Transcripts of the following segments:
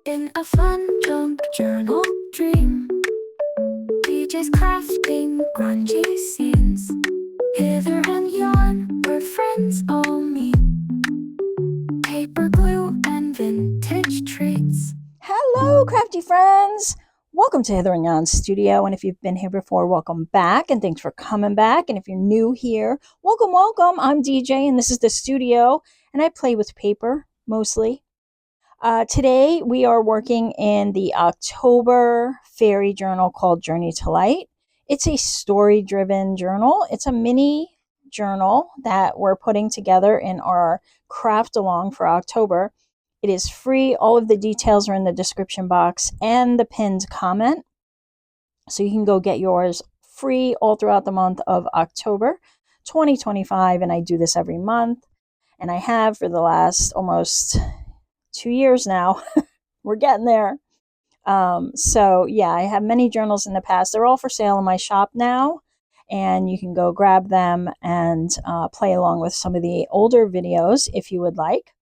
In a fun jump journal dream, DJ's crafting grungy scenes. Hither and Yon, where friends all meet. Paper glue and vintage treats. Hello, crafty friends! Welcome to Hither and Yon Studio. And if you've been here before, welcome back. And thanks for coming back. And if you're new here, welcome, welcome. I'm DJ, and this is the studio. And I play with paper, mostly. Today, we are working in the October fairy journal called Journey to Light. It's a story-driven journal. It's a mini journal that we're putting together in our craft along for October. It is free. All of the details are in the description box and the pinned comment. So you can go get yours free all throughout the month of October 2025. And I do this every month. And I have for the last almost 2 years now. We're getting there. So yeah, I have many journals in the past. They're all for sale in my shop now. And you can go grab them and play along with some of the older videos if you would like.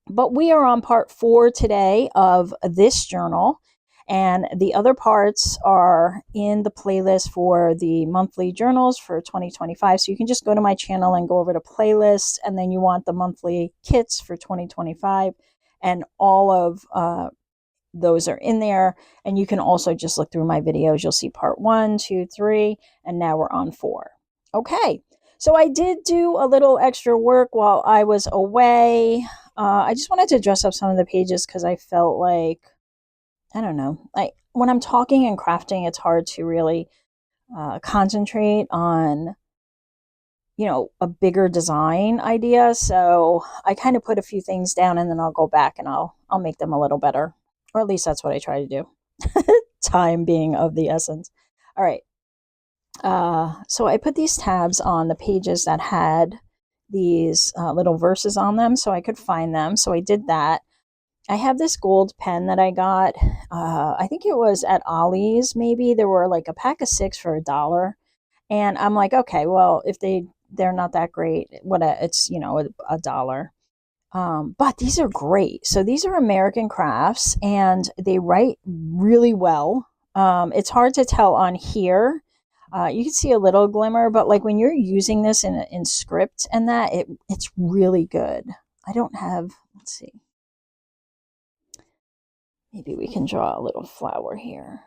But we are on part 4 today of this journal, and the other parts are in the playlist for the monthly journals for 2025. So you can just go to my channel and go over to playlist, and then you want the monthly kits for 2025, and all of those are in there. And you can also just look through my videos. You'll see part 1, 2, 3, and now we're on 4. Okay, so I did do a little extra work while I was away. I just wanted to dress up some of the pages because I felt like, I don't know, like when I'm talking and crafting, it's hard to really concentrate on, a bigger design idea. So I kind of put a few things down and then I'll go back and I'll make them a little better. Or at least that's what I try to do. Time being of the essence. All right. So I put these tabs on the pages that had these little verses on them so I could find them. So I did that. I have this gold pen that I got. I think it was at Ollie's, maybe. There were like a pack of 6 for $1. And I'm like, okay, well, if they're not that great, it's, $1. But these are great. So these are American Crafts and they write really well. It's hard to tell on here. You can see a little glimmer, but like when you're using this in script and that, it's really good. I don't have, let's see. Maybe we can draw a little flower here.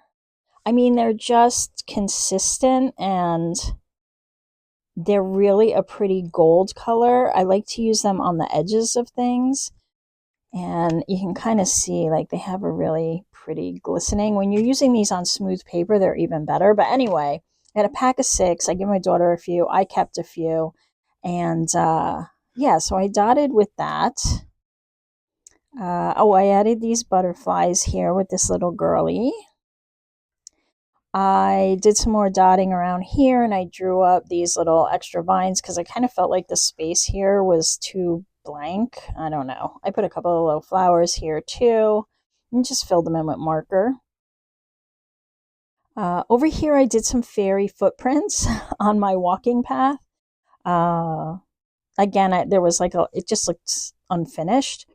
I mean, they're just consistent and they're really a pretty gold color. I like to use them on the edges of things. And you can kind of see like they have a really pretty glistening. When you're using these on smooth paper, they're even better. But anyway, I had a pack of 6. I gave my daughter a few. I kept a few. And yeah, so I dotted with that. I added these butterflies here with this little girly. I did some more dotting around here and I drew up these little extra vines because I kind of felt like the space here was too blank. I don't know. I put a couple of little flowers here too and just filled them in with marker. Over here I did some fairy footprints on my walking path. Again, there was it just looked unfinished.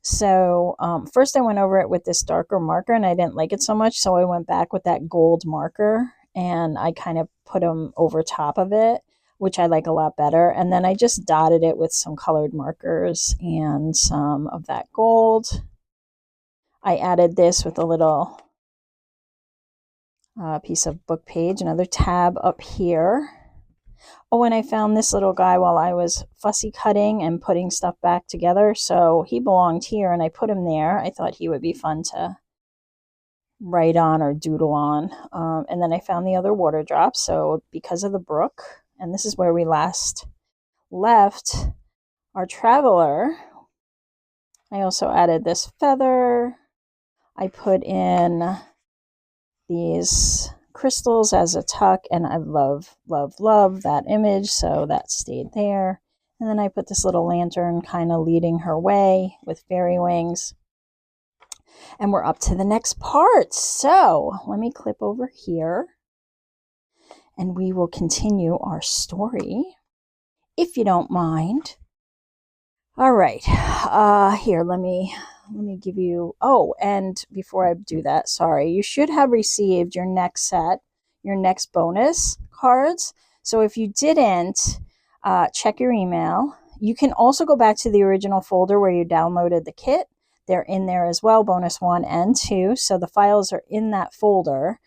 So first I went over it with this darker marker and I didn't like it so much. So I went back with that gold marker and I kind of put them over top of it, which I like a lot better. And then I just dotted it with some colored markers and some of that gold. I added this with a little piece of book page, another tab up here. Oh, and I found this little guy while I was fussy cutting and putting stuff back together. So he belonged here and I put him there. I thought he would be fun to write on or doodle on. And then I found the other water drops. So because of the brook, and this is where we last left our traveler, I also added this feather. I put in these crystals as a tuck, and I love that image, so that stayed there. And then I put this little lantern kind of leading her way with fairy wings. And we're up to the next part. So let me clip over here and we will continue our story, if you don't mind. All right. Here, let me give you. Oh, and before I do that, sorry, you should have received your next set, your next bonus cards. So if you didn't, check your email. You can also go back to the original folder where you downloaded the kit. They're in there as well, bonus 1 and 2. So the files are in that folder.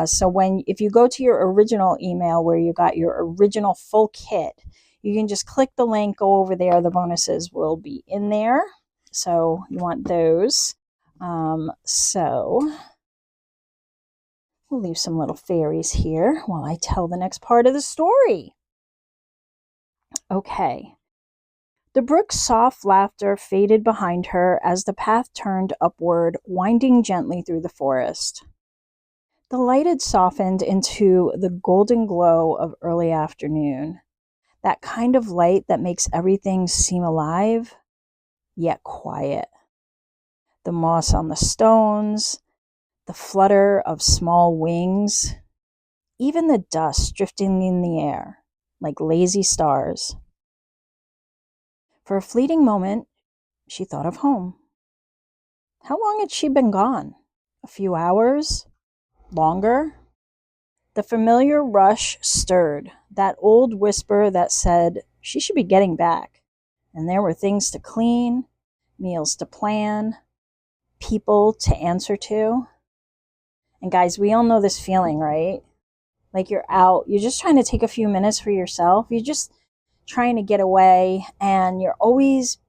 So if you go to your original email where you got your original full kit, you can just click the link, go over there. The bonuses will be in there. So you want those. So we'll leave some little fairies here while I tell the next part of the story. Okay. The brook's soft laughter faded behind her as the path turned upward, winding gently through the forest. The light had softened into the golden glow of early afternoon, that kind of light that makes everything seem alive, yet quiet. The moss on the stones, the flutter of small wings, even the dust drifting in the air like lazy stars. For a fleeting moment, she thought of home. How long had she been gone? A few hours? Longer? The familiar rush stirred, that old whisper that said she should be getting back. And there were things to clean, meals to plan, people to answer to. And guys, we all know this feeling, right? Like you're out, you're just trying to take a few minutes for yourself. You're just trying to get away and you're always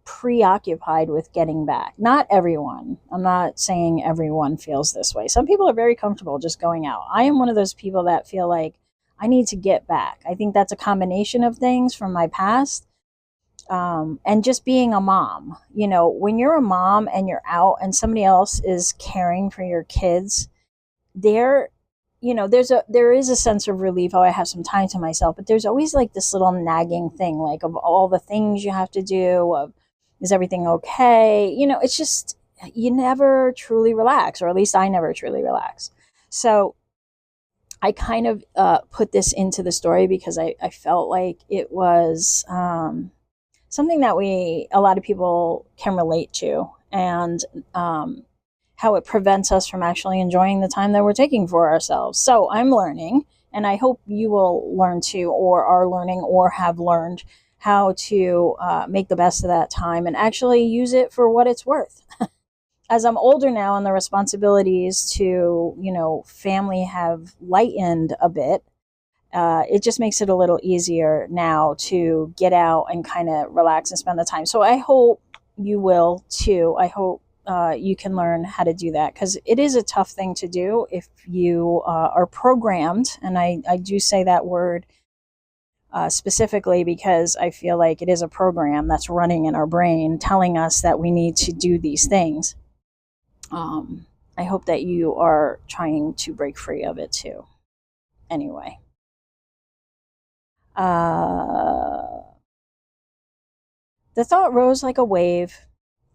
preoccupied with getting back. Not everyone. I'm not saying everyone feels this way. Some people are very comfortable just going out. I am one of those people that feel like I need to get back. I think that's a combination of things from my past. And just being a mom, when you're a mom and you're out and somebody else is caring for your kids, there there is a sense of relief. Oh, I have some time to myself, but there's always like this little nagging thing, like of all the things you have to do, of is everything okay. It's just you never truly relax, or at least I never truly relax. So I kind of put this into the story because I felt like it was something that a lot of people can relate to, and how it prevents us from actually enjoying the time that we're taking for ourselves. So I'm learning, and I hope you will learn too, or are learning, or have learned how to make the best of that time and actually use it for what it's worth. As I'm older now and the responsibilities to, family have lightened a bit, it just makes it a little easier now to get out and kind of relax and spend the time. So I hope you will too. I hope you can learn how to do that, because it is a tough thing to do if you are programmed. And I do say that word specifically because I feel like it is a program that's running in our brain telling us that we need to do these things. I hope that you are trying to break free of it too. Anyway. The thought rose like a wave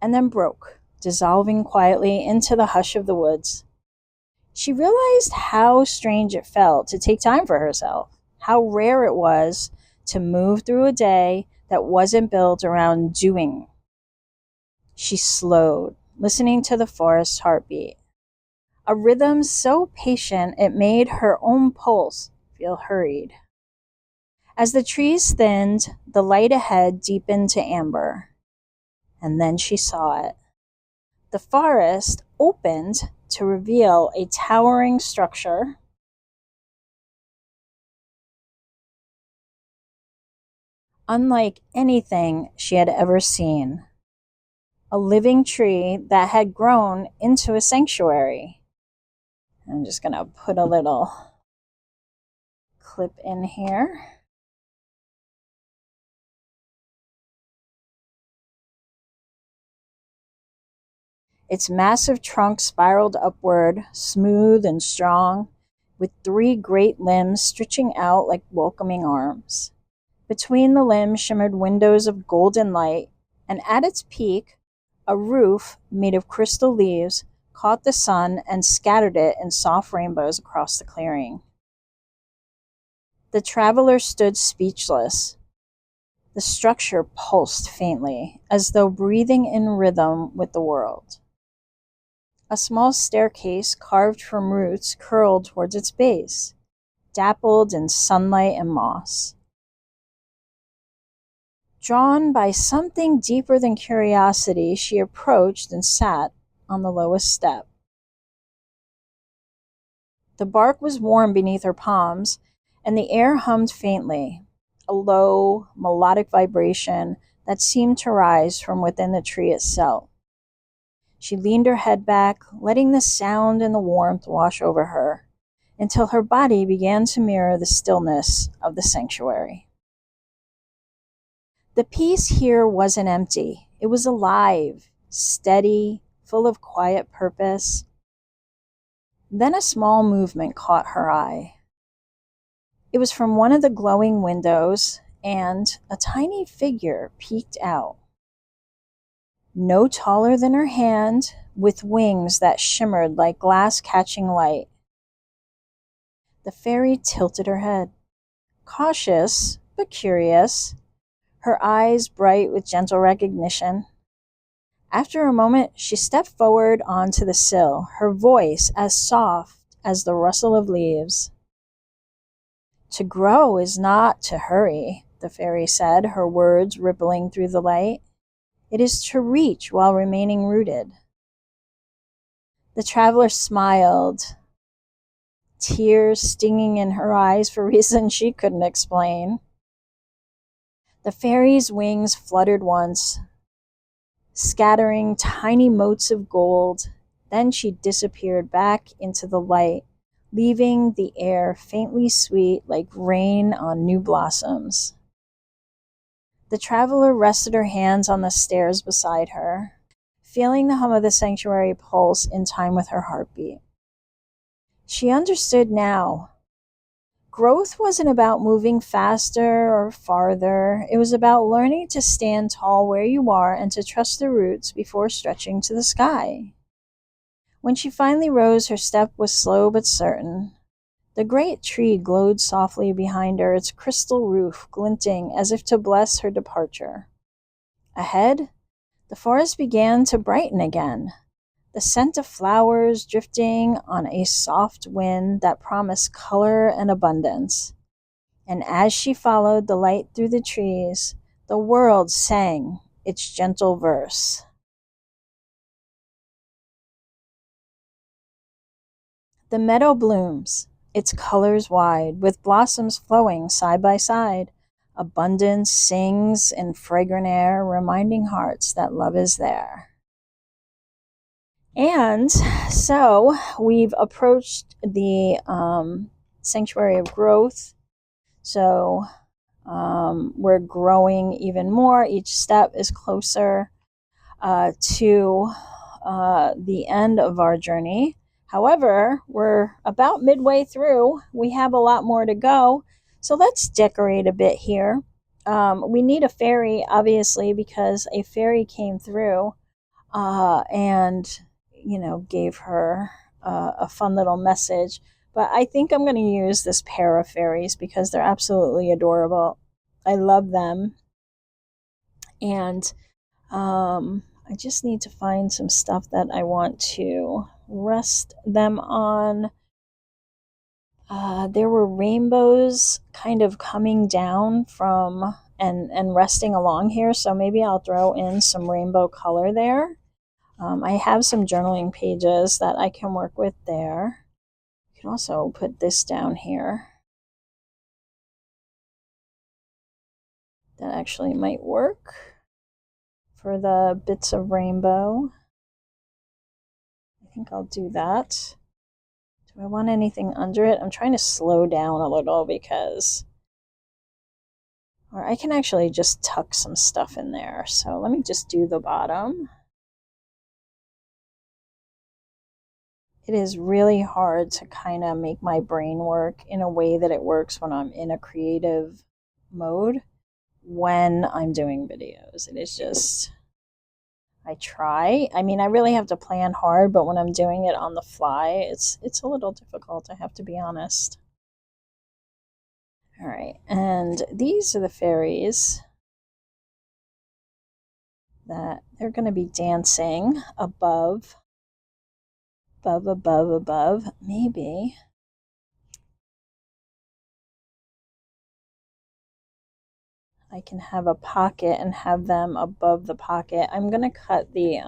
and then broke, dissolving quietly into the hush of the woods. She realized how strange it felt to take time for herself, how rare it was to move through a day that wasn't built around doing. She slowed, listening to the forest's heartbeat, a rhythm so patient it made her own pulse feel hurried. As the trees thinned, the light ahead deepened to amber, and then she saw it. The forest opened to reveal a towering structure unlike anything she had ever seen. A living tree that had grown into a sanctuary. I'm just going to put a little clip in here. Its massive trunk spiraled upward, smooth and strong, with 3 great limbs stretching out like welcoming arms. Between the limbs shimmered windows of golden light, and at its peak, a roof made of crystal leaves caught the sun and scattered it in soft rainbows across the clearing. The traveler stood speechless. The structure pulsed faintly, as though breathing in rhythm with the world. A small staircase carved from roots curled towards its base, dappled in sunlight and moss. Drawn by something deeper than curiosity, she approached and sat on the lowest step. The bark was warm beneath her palms, and the air hummed faintly, a low, melodic vibration that seemed to rise from within the tree itself. She leaned her head back, letting the sound and the warmth wash over her, until her body began to mirror the stillness of the sanctuary. The peace here wasn't empty. It was alive, steady, full of quiet purpose. Then a small movement caught her eye. It was from one of the glowing windows, and a tiny figure peeked out. No taller than her hand, with wings that shimmered like glass catching light. The fairy tilted her head, cautious but curious, her eyes bright with gentle recognition. After a moment, she stepped forward onto the sill, her voice as soft as the rustle of leaves. "To grow is not to hurry," the fairy said, her words rippling through the light. "It is to reach while remaining rooted." The traveler smiled, tears stinging in her eyes for reasons she couldn't explain. The fairy's wings fluttered once, scattering tiny motes of gold. Then she disappeared back into the light, leaving the air faintly sweet like rain on new blossoms. The traveler rested her hands on the stairs beside her, feeling the hum of the sanctuary pulse in time with her heartbeat. She understood now. Growth wasn't about moving faster or farther. It was about learning to stand tall where you are and to trust the roots before stretching to the sky. When she finally rose, her step was slow but certain. The great tree glowed softly behind her, its crystal roof glinting as if to bless her departure. Ahead, the forest began to brighten again, the scent of flowers drifting on a soft wind that promised color and abundance. And as she followed the light through the trees, the world sang its gentle verse. The meadow blooms, its colors wide, with blossoms flowing side by side. Abundance sings in fragrant air, reminding hearts that love is there. And so we've approached the sanctuary of growth. So we're growing even more. Each step is closer to the end of our journey. However, we're about midway through. We have a lot more to go. So let's decorate a bit here. We need a fairy, obviously, because a fairy came through and gave her a fun little message. But I think I'm going to use this pair of fairies because they're absolutely adorable. I love them. And I just need to find some stuff that I want to rest them on. There were rainbows kind of coming down from and resting along here, so maybe I'll throw in some rainbow color there. I have some journaling pages that I can work with there. You can also put this down here. That actually might work for the bits of rainbow. I think I'll do that. Do I want anything under it? I'm trying to slow down a little because... Or I can actually just tuck some stuff in there. So let me just do the bottom. It is really hard to kind of make my brain work in a way that it works when I'm in a creative mode when I'm doing videos. It is just, I try. I mean, I really have to plan hard, but when I'm doing it on the fly, it's a little difficult, I have to be honest. All right, and these are the fairies that they're going to be dancing above, maybe. I can have a pocket and have them above the pocket. I'm going to cut the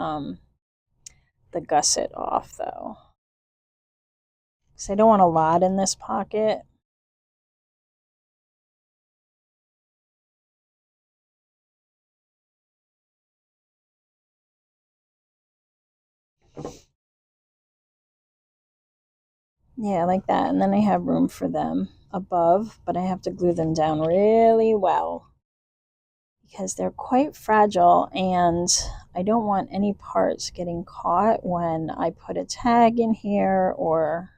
gusset off though, because I don't want a lot in this pocket. Yeah, like that. And then I have room for them above, but I have to glue them down really well because they're quite fragile and I don't want any parts getting caught when I put a tag in here or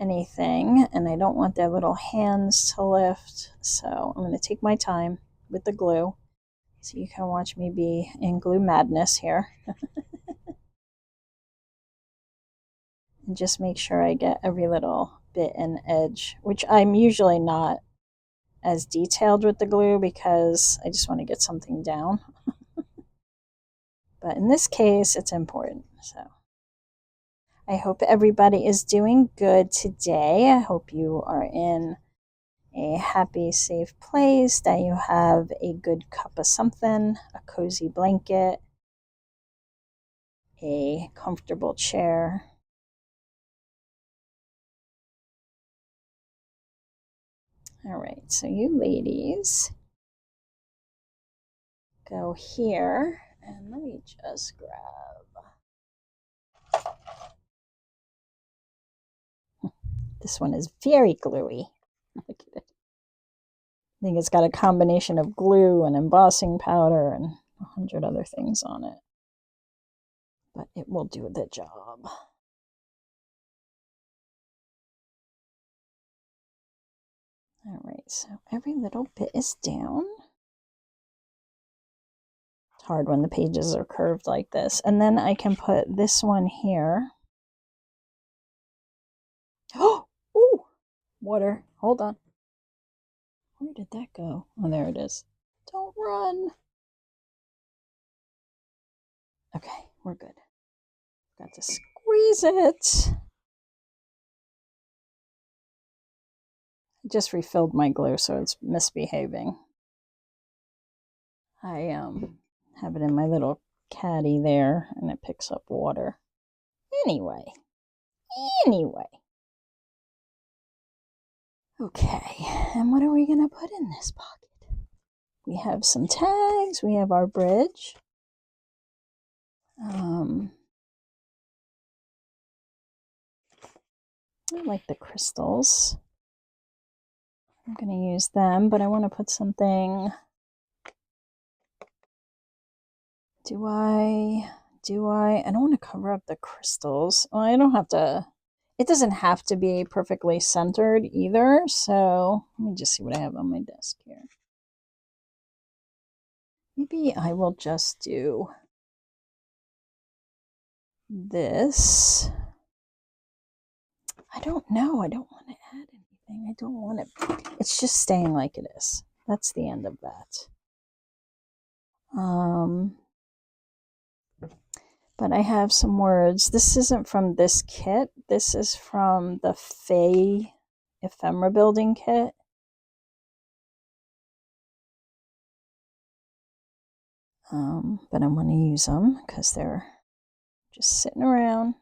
anything, and I don't want their little hands to lift. So I'm going to take my time with the glue so you can watch me be in glue madness here. And just make sure I get every little bit and edge, which I'm usually not as detailed with the glue because I just want to get something down. But in this case, it's important. So I hope everybody is doing good today. I hope you are in a happy, safe place, that you have a good cup of something, a cozy blanket, a comfortable chair. All right, so you ladies go here, and let me just grab. This one is very gluey. Look at it. I think it's got a combination of glue and embossing powder and 100 other things on it. But it will do the job. All right, so every little bit is down. It's hard when the pages are curved like this. And then I can put this one here. Oh, ooh, water. Hold on. Where did that go? Oh, there it is. Don't run. Okay, we're good. Got to squeeze it. I just refilled my glue, so it's misbehaving. I have it in my little caddy there, and it picks up water. Anyway. Okay, and what are we going to put in this pocket? We have some tags. We have our bridge. I like the crystals. I'm going to use them, but I want to put something. Do I? I don't want to cover up the crystals. Well, I don't have to. It doesn't have to be perfectly centered either. So let me just see what I have on my desk here. Maybe I will just do this. I don't know. I don't want to add anything. I don't want it. It's just staying like it is. That's the end of that. But I have some words. This isn't from this kit. This is from the Faye ephemera building kit. But I'm going to use them because they're just sitting around.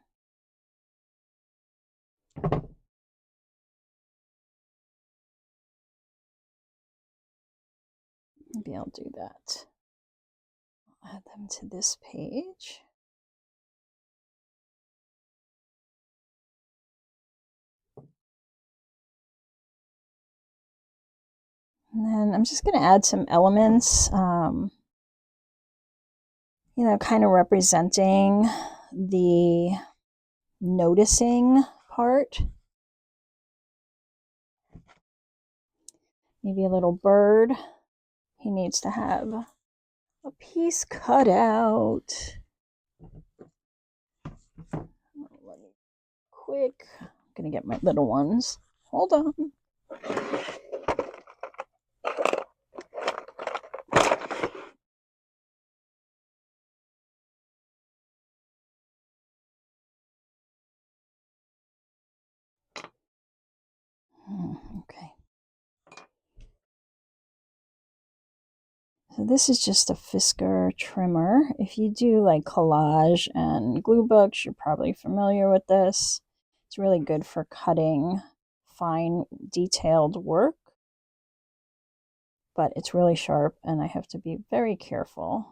Maybe I'll do that. I'll add them to this page. And then I'm just going to add some elements, kind of representing the noticing part. Maybe a little bird. He needs to have a piece cut out. Let me quick. I'm going to get my little ones. Hold on. Okay. So this is just a Fisker trimmer. If you do like collage and glue books, you're probably familiar with this. It's really good for cutting fine detailed work, but it's really sharp and I have to be very careful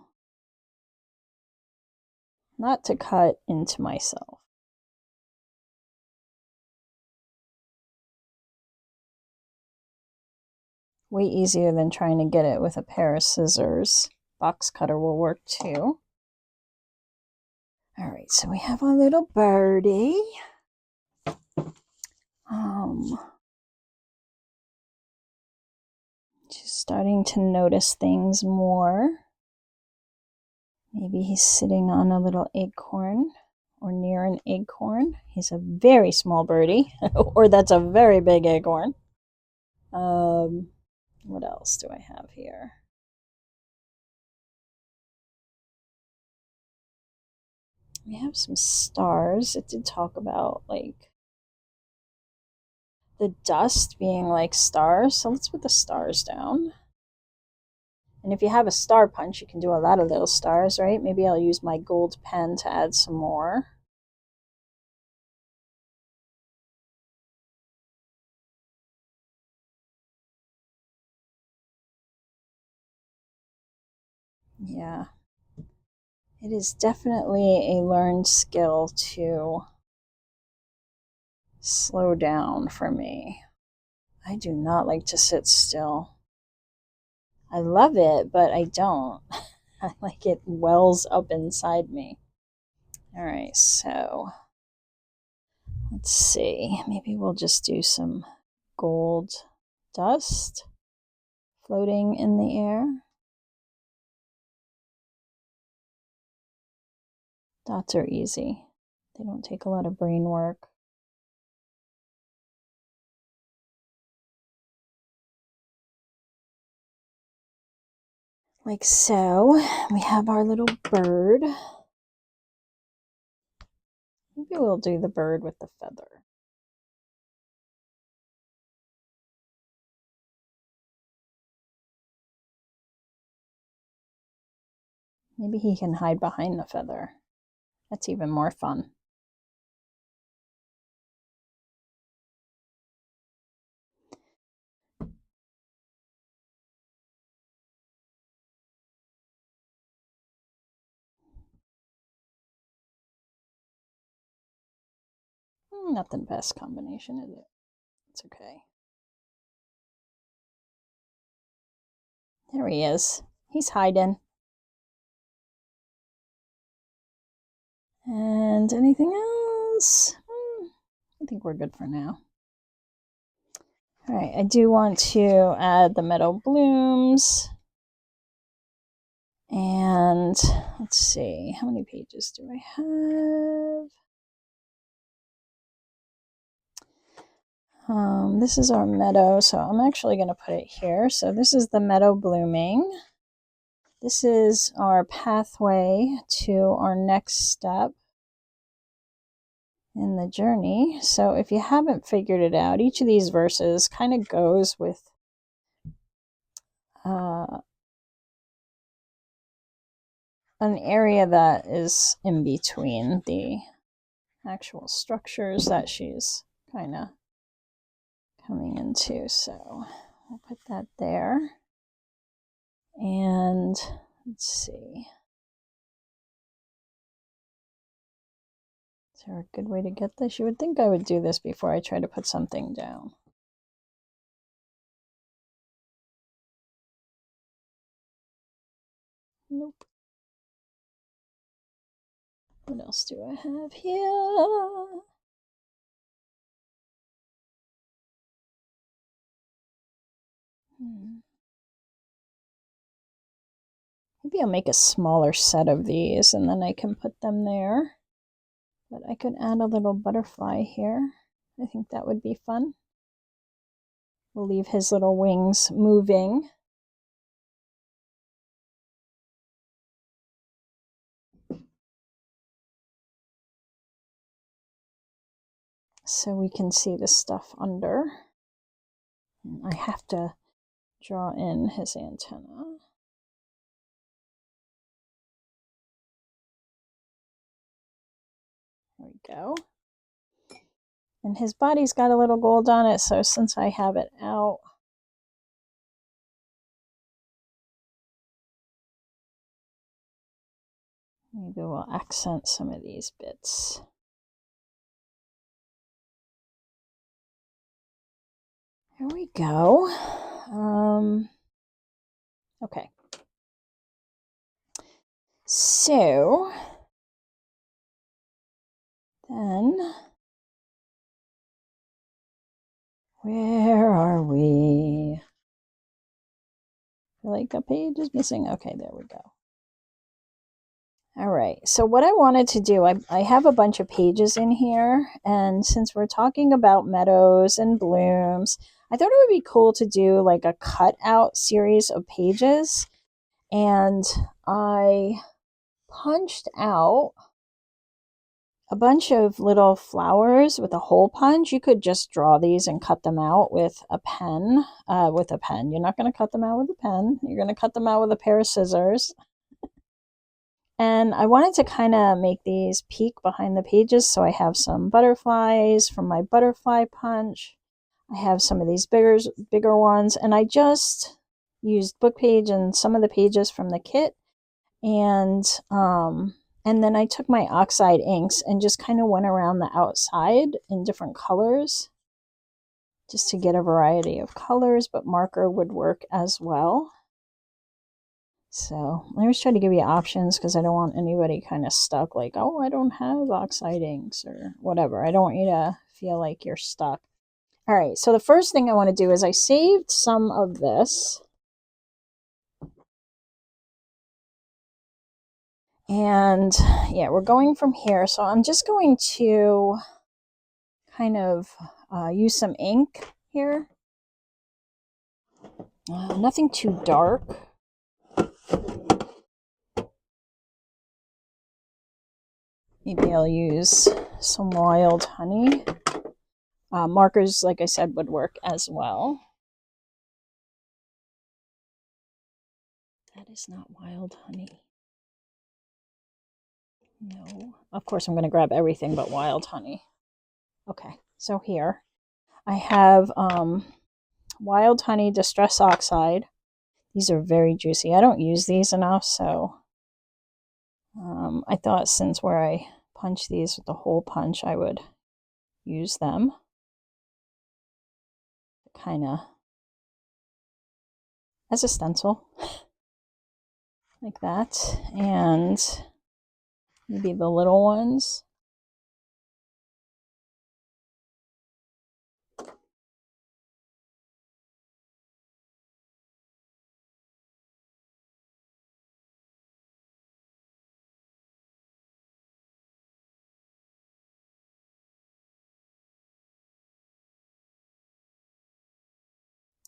not to cut into myself. Way easier than trying to get it with a pair of scissors. Box cutter will work too. All right, so we have our little birdie. She's starting to notice things more. Maybe he's sitting on a little acorn or near an acorn. He's a very small birdie, or that's a very big acorn. What else do I have here? We have some stars. It did talk about like the dust being like stars. So let's put the stars down. And if you have a star punch, you can do a lot of little stars, right? Maybe I'll use my gold pen to add some more. Yeah. It is definitely a learned skill to slow down for me. I do not like to sit still. I love it, but I don't. I like it wells up inside me. All right, so let's see. Maybe we'll just do some gold dust floating in the air. Dots are easy. They don't take a lot of brain work. Like so. We have our little bird. Maybe we'll do the bird with the feather. Maybe he can hide behind the feather. That's even more fun. Not the best combination, is it? It's okay. There he is. He's hiding. And anything else? I think we're good for now. All right, I do want to add the meadow blooms. And let's see, how many pages do I have? This is our meadow, so I'm actually going to put it here. So this is the meadow blooming. This is our pathway to our next step in the journey. So if you haven't figured it out, each of these verses kind of goes with an area that is in between the actual structures that she's kind of coming into. So I'll put that there. And let's see. Is there a good way to get this? You would think I would do this before I try to put something down. Nope. What else do I have here? Maybe I'll make a smaller set of these and then I can put them there. But I could add a little butterfly here. I think that would be fun. We'll leave his little wings moving. So we can see the stuff under. I have to draw in his antenna. There we go. And his body's got a little gold on it, so since I have it out, maybe we'll accent some of these bits. There we go. Okay. So then, where are we? I feel like a page is missing. Okay, there we go. All right, so what I wanted to do, I have a bunch of pages in here, and since we're talking about meadows and blooms, I thought it would be cool to do like a cutout series of pages, and I punched out a bunch of little flowers with a hole punch. You could just draw these and cut them out with a pen. You're not going to cut them out with a pen. You're going to cut them out with a pair of scissors. And I wanted to kind of make these peek behind the pages, so I have some butterflies from my butterfly punch. I have some of these bigger ones, and I just used book page and some of the pages from the kit, and then I took my oxide inks and just kind of went around the outside in different colors, just to get a variety of colors, but marker would work as well. So I always try to give you options because I don't want anybody kind of stuck like, oh, I don't have oxide inks or whatever. I don't want you to feel like you're stuck. All right, so the first thing I want to do is I saved some of this. And yeah, we're going from here. So I'm just going to kind of use some ink here. Nothing too dark. Maybe I'll use some wild honey. Markers, like I said, would work as well. That is not wild honey. No. Of course, I'm going to grab everything but wild honey. Okay, so here I have wild honey distress oxide. These are very juicy. I don't use these enough, so I thought since where I punch these with the hole punch, I would use them. Kind of as a stencil. Like that. And maybe the little ones.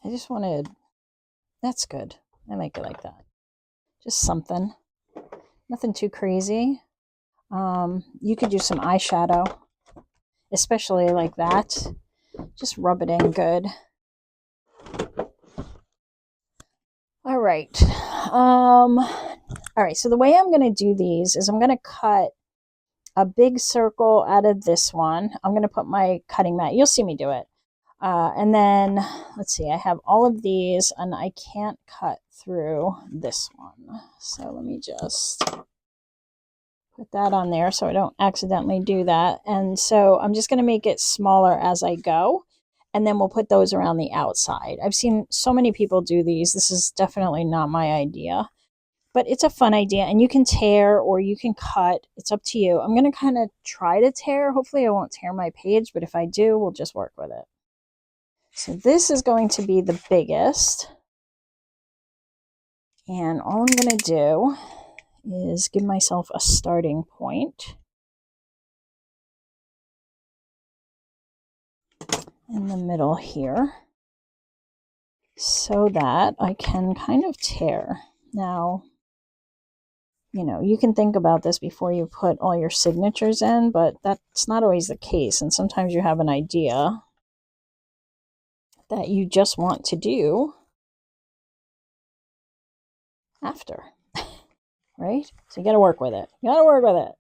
I just wanted, that's good. I like it like that. Just something. Nothing too crazy. You could use some eyeshadow, especially like that. Just rub it in good. All right. All right, so the way I'm going to do these is I'm going to cut a big circle out of this one. I'm going to put my cutting mat. You'll see me do it. And then, let's see, I have all of these, and I can't cut through this one. So let me just put that on there so I don't accidentally do that. And so I'm just going to make it smaller as I go. And then we'll put those around the outside. I've seen so many people do these. This is definitely not my idea. But it's a fun idea, and you can tear or you can cut. It's up to you. I'm going to kind of try to tear. Hopefully I won't tear my page, but if I do, we'll just work with it. So this is going to be the biggest. And all I'm going to do is give myself a starting point in the middle here so that I can kind of tear. Now, you know, you can think about this before you put all your signatures in, but that's not always the case. And sometimes you have an idea that you just want to do after, right? So you got to work with it. You got to work with it.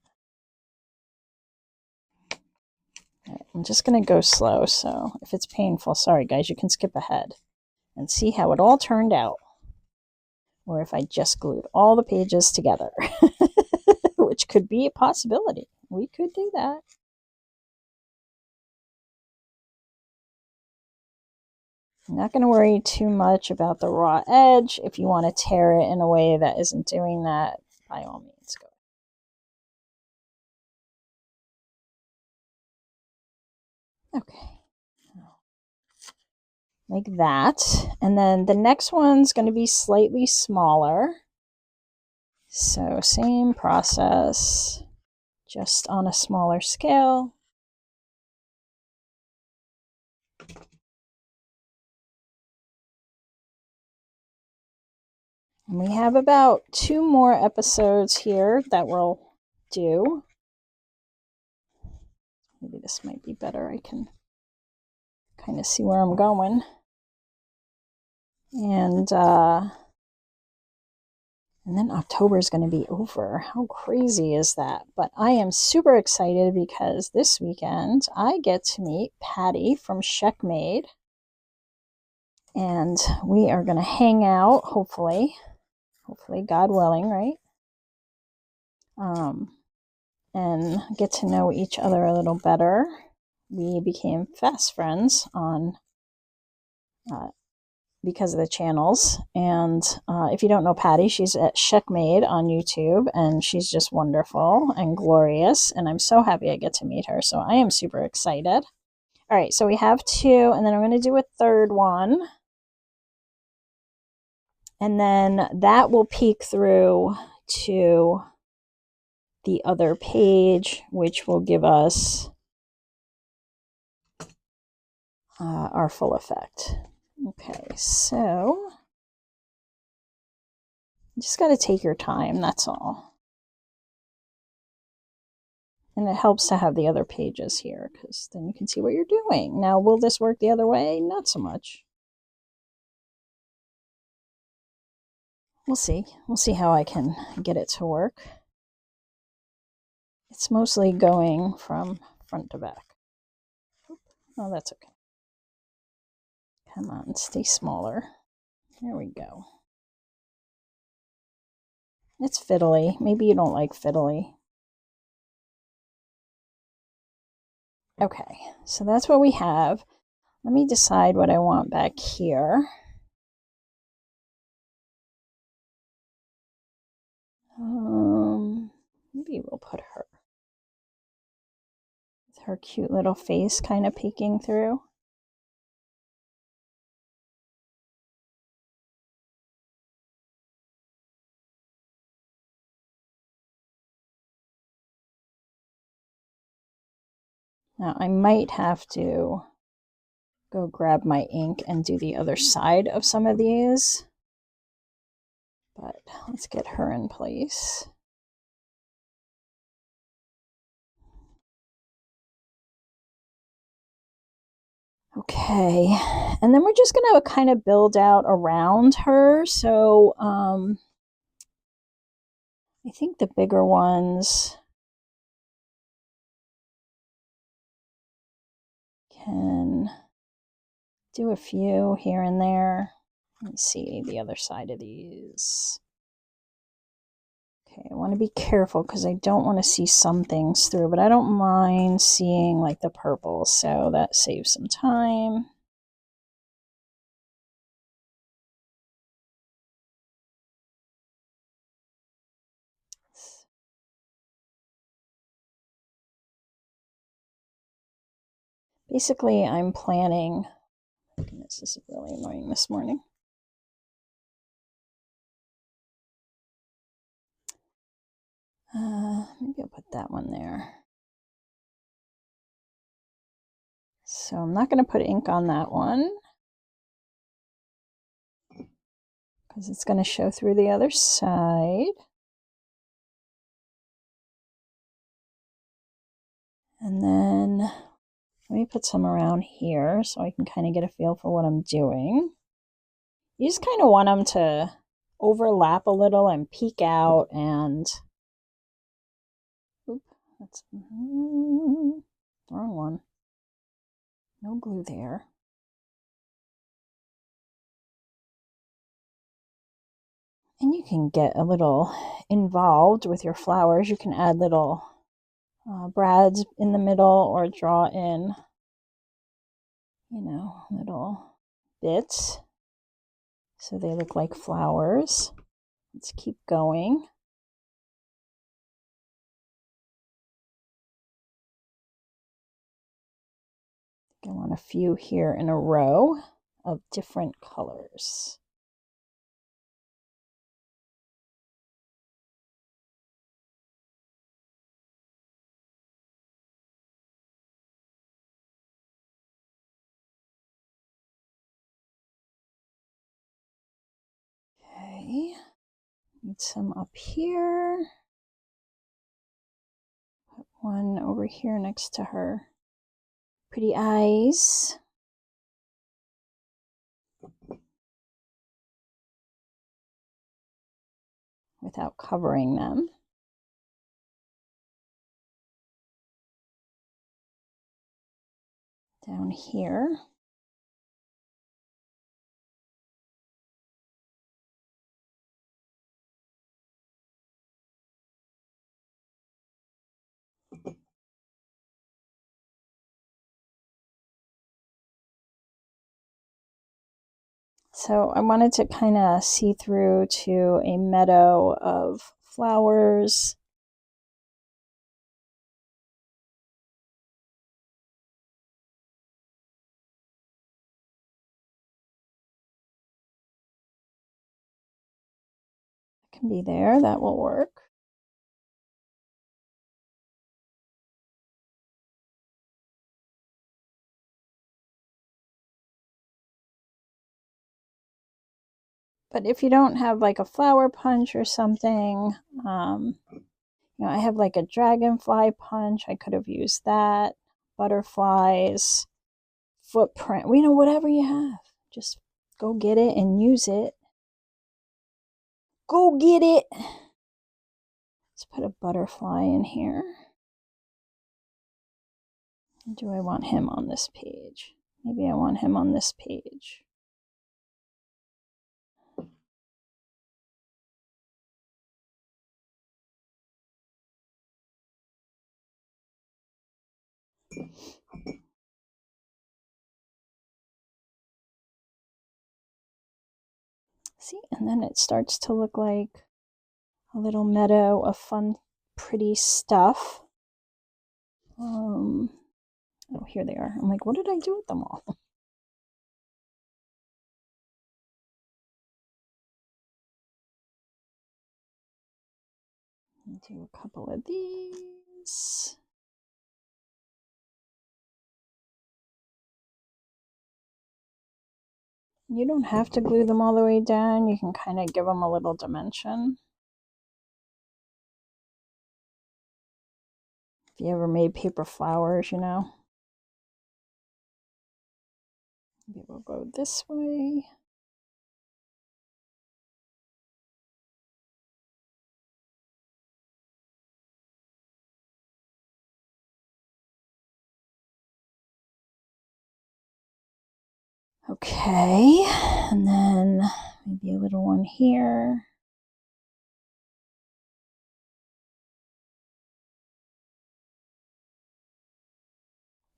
All right, I'm just going to go slow, so if it's painful, sorry guys, you can skip ahead and see how it all turned out. Or if I just glued all the pages together, which could be a possibility. We could do that. I'm not going to worry too much about the raw edge. If you want to tear it in a way that isn't doing that, by all means, go. Okay. Like that. And then the next one's going to be slightly smaller. So same process, just on a smaller scale. And we have about 2 more episodes here that we'll do. Maybe this might be better. I can kind of see where I'm going. And then October is going to be over. How crazy is that? But I am super excited because this weekend I get to meet Patty from Checkmate. And we are going to hang out, hopefully, God willing, right? And get to know each other a little better. We became fast friends on because of the channels. And if you don't know Patty, she's at Checkmate on YouTube, and she's just wonderful and glorious. And I'm so happy I get to meet her. So I am super excited. All right, so we have 2, and then I'm going to do a third one. And then that will peek through to the other page, which will give us our full effect. Okay, so you just got to take your time, that's all. And it helps to have the other pages here, because then you can see what you're doing. Now, will this work the other way? Not so much. We'll see. We'll see how I can get it to work. It's mostly going from front to back. Oh, that's okay. Come on, stay smaller. There we go. It's fiddly. Maybe you don't like fiddly. Okay, so that's what we have. Let me decide what I want back here. Maybe we'll put her with her cute little face kind of peeking through. Now I might have to go grab my ink and do the other side of some of these, but let's get her in place. Okay, and then we're just going to kind of build out around her. So I think the bigger ones can do a few here and there. Let me see the other side of these. Okay, I want to be careful because I don't want to see some things through, but I don't mind seeing like the purple, so that saves some time. Basically, I'm planning. Goodness, this is really annoying this morning. Maybe I'll put that one there. So I'm not going to put ink on that one because it's going to show through the other side. And then let me me put some around here so I can kind of get a feel for what I'm doing. You just kind of want them to overlap a little and peek out and... Oop, that's... wrong one. No glue there. And you can get a little involved with your flowers. You can add little brads in the middle or draw in, you know, little bits so they look like flowers. Let's keep going. I want a few here in a row of different colors. Okay, need some up here. Put one over here next to her pretty eyes. Without covering them. Down here. So I wanted to kind of see through to a meadow of flowers. It can be there, that will work. But if you don't have like a flower punch or something, you know, I have like a dragonfly punch. I could have used that. Butterflies, footprint, you know, whatever you have. Just go get it and use it. Go get it. Let's put a butterfly in here. Do I want him on this page? Maybe I want him on this page. See, and then it starts to look like a little meadow of fun, pretty stuff. Oh, here they are. I'm like, what did I do with them all? Do a couple of these. You don't have to glue them all the way down. You can kind of give them a little dimension. If you ever made paper flowers, you know. Maybe we'll go this way. Okay, and then maybe a little one here.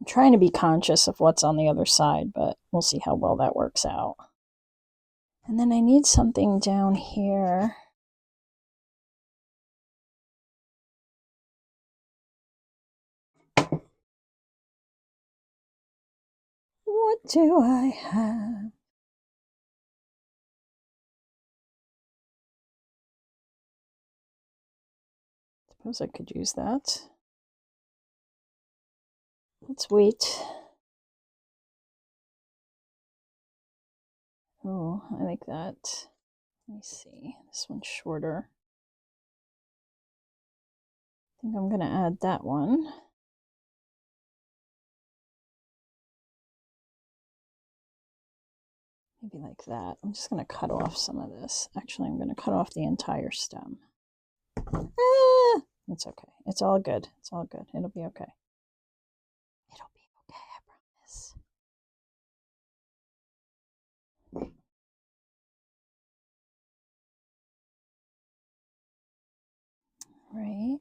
I'm trying to be conscious of what's on the other side, but we'll see how well that works out. And then I need something down here. What do I have? Suppose I could use that. Let's wait. Oh, I like that. Let me see. This one's shorter. I think I'm going to add that one. Maybe like that. I'm just going to cut off some of this. Actually, I'm going to cut off the entire stem. Ah, it's okay. It's all good. It's all good. It'll be okay. It'll be okay, I promise. Right.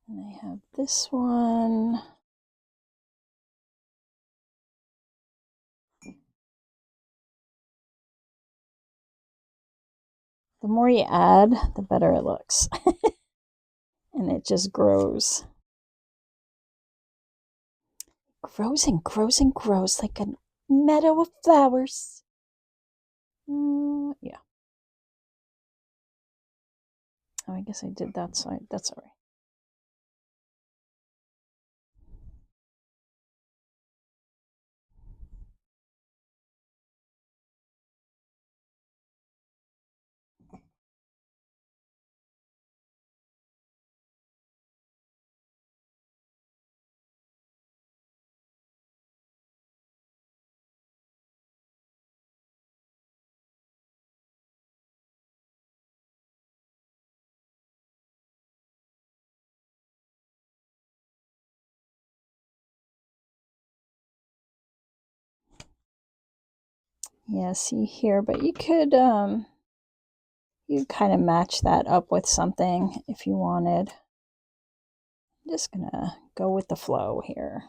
And I have this one. The more you add, the better it looks. And it just grows. Grows and grows and grows like a meadow of flowers. Yeah. Oh, I guess I did that side. That's all right. Yeah, see here, but you could you kind of match that up with something if you wanted. I'm just gonna go with the flow here.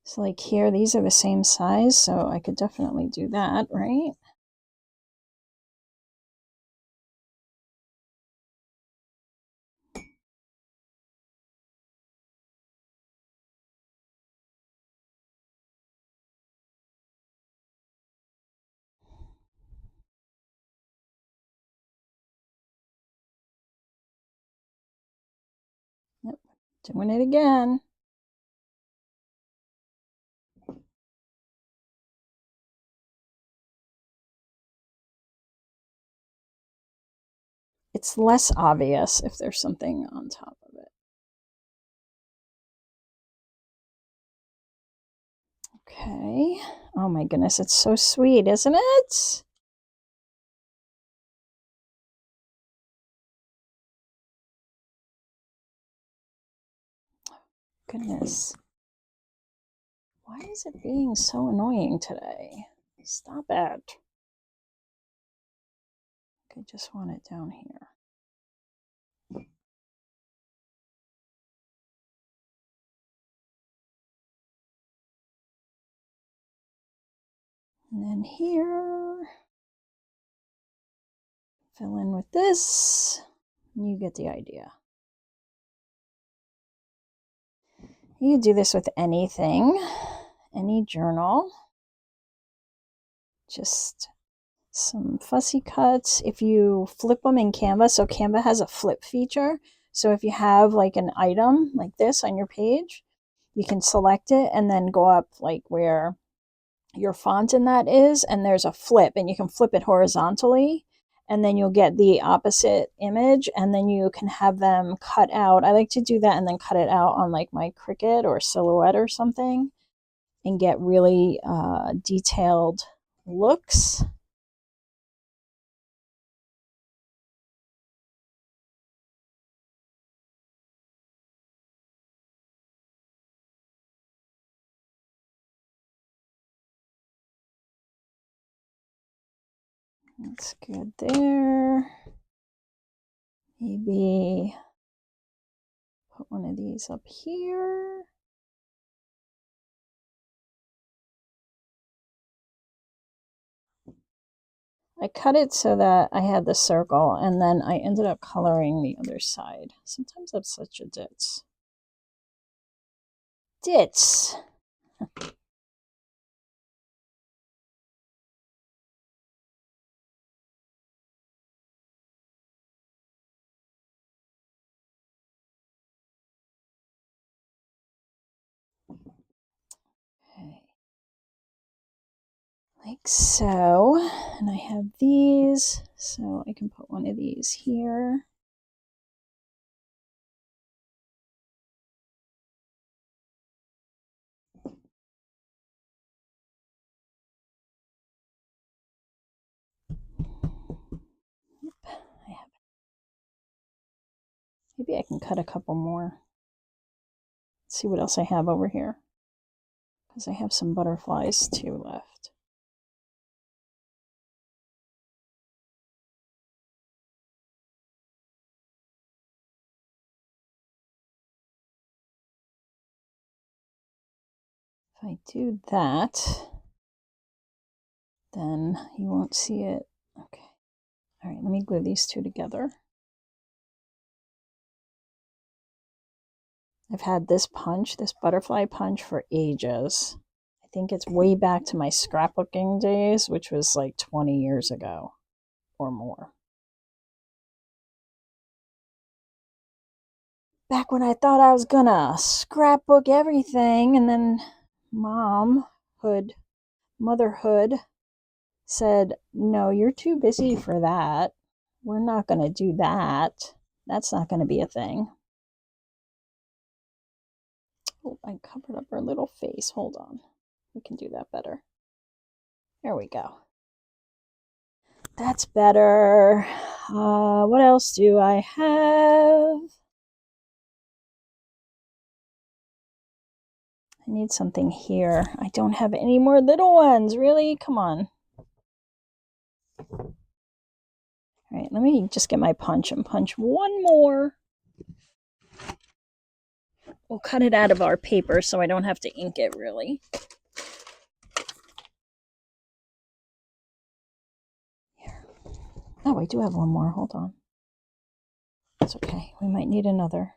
So like here, these are the same size, so I could definitely do that, right? Yep, doing it again. It's less obvious if there's something on top of it. Okay. Oh my goodness, it's so sweet, isn't it? Goodness. Why is it being so annoying today? Stop it. I just want it down here. And then here, fill in with this. You get the idea. You can do this with anything, any journal. Just some fussy cuts. If you flip them in Canva, so Canva has a flip feature. So if you have like an item like this on your page, you can select it and then go up like where your font in that is, and there's a flip, and you can flip it horizontally, and then you'll get the opposite image, and then you can have them cut out. I like to do that and then cut it out on like my Cricut or Silhouette or something and get really detailed looks. That's good there. Maybe put one of these up here. I cut it so that I had the circle, and then I ended up coloring the other side. Sometimes I'm such a ditz. Ditz. Okay. Like so. And I have these, so I can put one of these here. Maybe I can cut a couple more. Let's see what else I have over here. Because I have some butterflies too left. If I do that, then you won't see it. Okay. All right, let me glue these two together. I've had this punch, this butterfly punch, for ages. I think it's way back to my scrapbooking days, which was like 20 years ago or more. Back when I thought I was gonna scrapbook everything, and then motherhood said, no, you're too busy for that. We're not gonna do that. That's not gonna be a thing. Oh, I covered up her little face. Hold on. We can do that better. There we go. That's better. What else do I have? I need something here. I don't have any more little ones. Really? Come on. All right, let me just get my punch and punch one more. We'll cut it out of our paper so I don't have to ink it, really. Here. Oh, I do have one more. Hold on. That's okay. We might need another.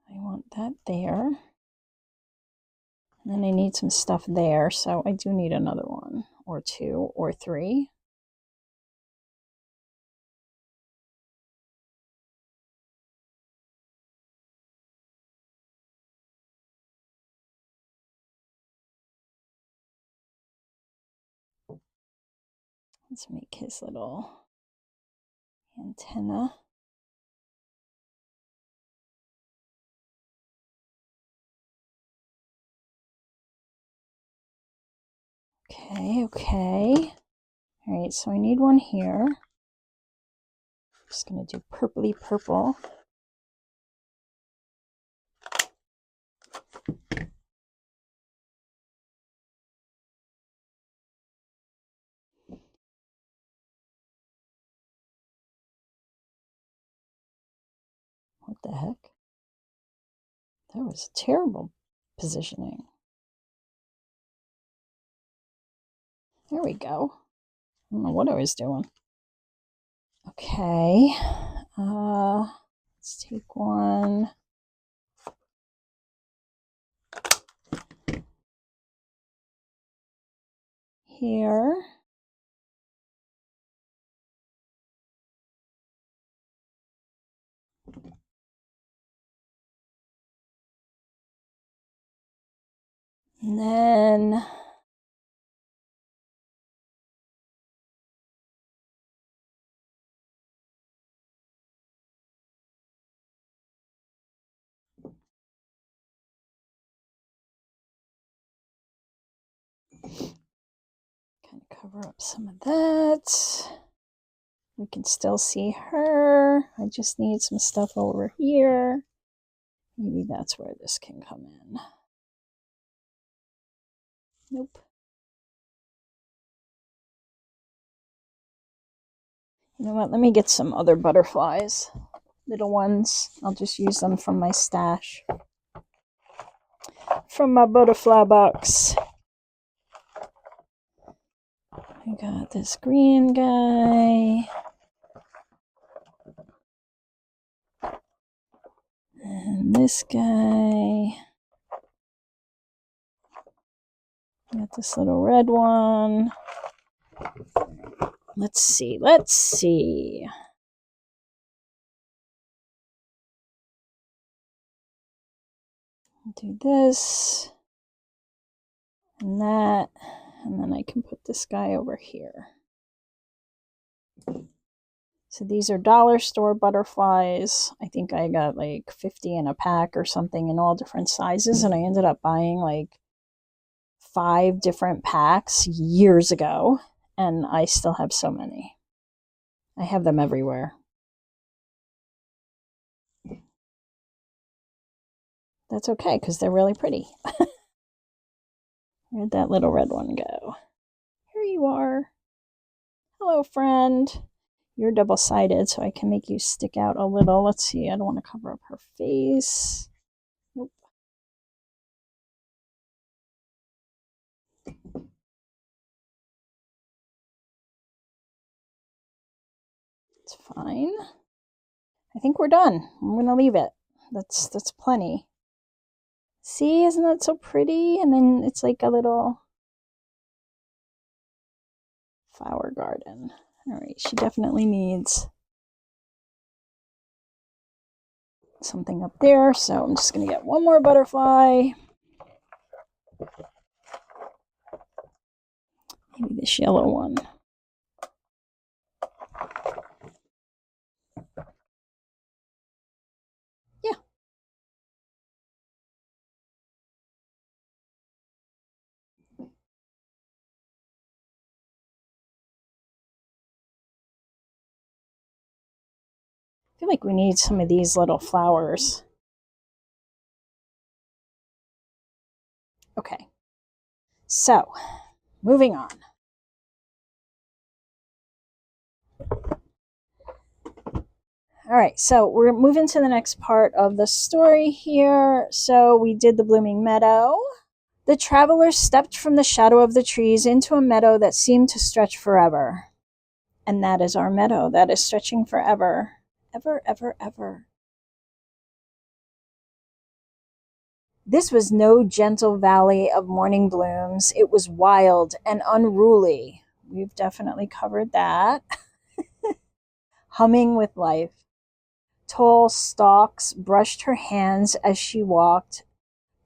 I want that there. And then I need some stuff there, so I do need another one, or two, or three. Let's make his little antenna. Okay. All right, so I need one here. I'm just going to do purpley purple. What the heck? That was terrible positioning. There we go. I don't know what I was doing. Okay. Let's take one. Here. And then kind of cover up some of that. We can still see her. I just need some stuff over here. Maybe that's where this can come in. Nope. You know what? Let me get some other butterflies. Little ones. I'll just use them from my stash. From my butterfly box. I got this green guy. And this guy. Got this little red one. Let's see. Do this and that, and then I can put this guy over here. So these are dollar store butterflies. I think I got like 50 in a pack or something in all different sizes, and I ended up buying like 5 different packs years ago, and I still have so many. I have them everywhere. that's okay because they're really pretty. Where'd that little red one go? Here you are. Hello, friend. You're double-sided, so I can make you stick out a little. Let's see, I don't want to cover up her face. Nope. It's fine. I think we're done. I'm going to leave it. That's plenty. See, isn't that so pretty? And then it's like a little flower garden. All right, she definitely needs something up there, so I'm just going to get one more butterfly. Maybe this yellow one. Yeah. I feel like we need some of these little flowers. Okay. So, moving on. All right, so we're moving to the next part of the story here. So we did the blooming meadow. The travelers stepped from the shadow of the trees into a meadow that seemed to stretch forever. And that is our meadow. That is stretching forever. Ever, ever, ever. This was no gentle valley of morning blooms. It was wild and unruly. We've definitely covered that. Humming with life. Tall stalks brushed her hands as she walked.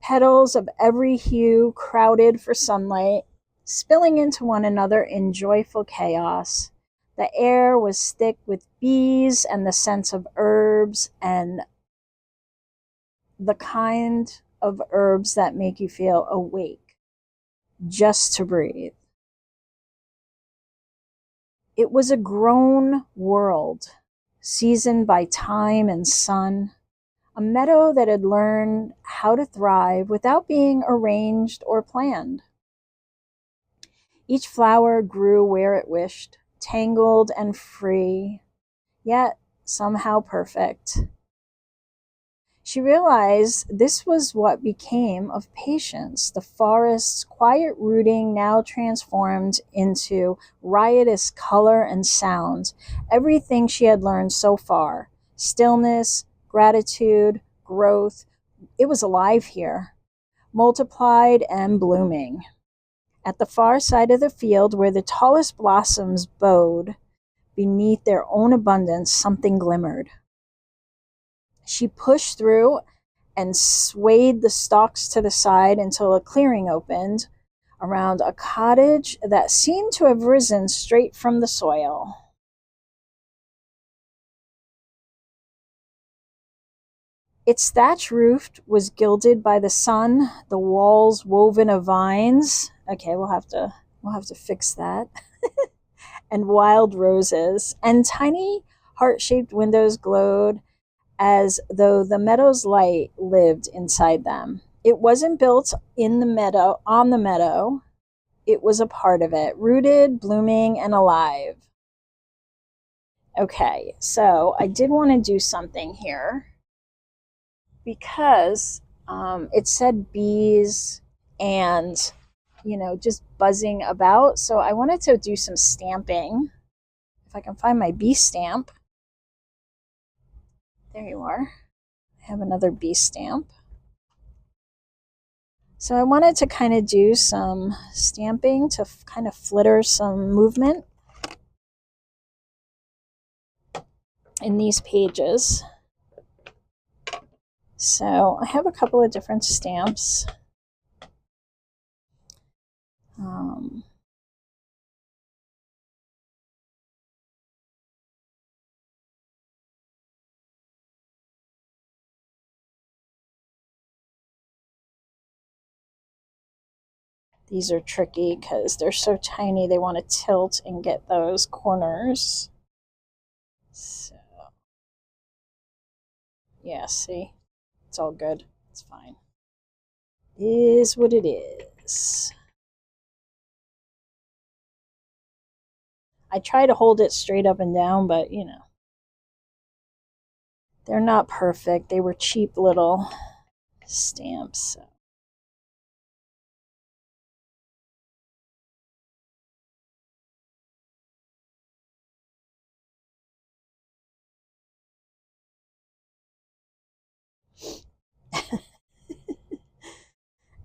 Petals of every hue crowded for sunlight, spilling into one another in joyful chaos. The air was thick with bees and the scents of herbs, and the kind of herbs that make you feel awake just to breathe. It was a grown world, seasoned by time and sun, a meadow that had learned how to thrive without being arranged or planned. Each flower grew where it wished, tangled and free, yet somehow perfect. She realized this was what became of patience, the forest's quiet rooting now transformed into riotous color and sound. Everything she had learned so far, stillness, gratitude, growth, it was alive here, multiplied and blooming. At the far side of the field, where the tallest blossoms bowed beneath their own abundance, something glimmered. She pushed through and swayed the stalks to the side until a clearing opened around a cottage that seemed to have risen straight from the soil. Its thatch roof was gilded by the sun, the walls woven of vines. Okay, we'll have to fix that. And wild roses, and tiny heart-shaped windows glowed as though the meadow's light lived inside them. It wasn't built in the meadow, on the meadow. It was a part of it, rooted, blooming, and alive. Okay, so I did want to do something here because it said bees and, just buzzing about. So I wanted to do some stamping. If I can find my bee stamp. There you are. I have another bee stamp. So I wanted to kind of do some stamping to kind of flitter some movement in these pages. So I have a couple of different stamps. These are tricky because they're so tiny, they want to tilt and get those corners. So, yeah, see? It's all good. It's fine. It is what it is. I try to hold it straight up and down, but you know, they're not perfect. They were cheap little stamps. So.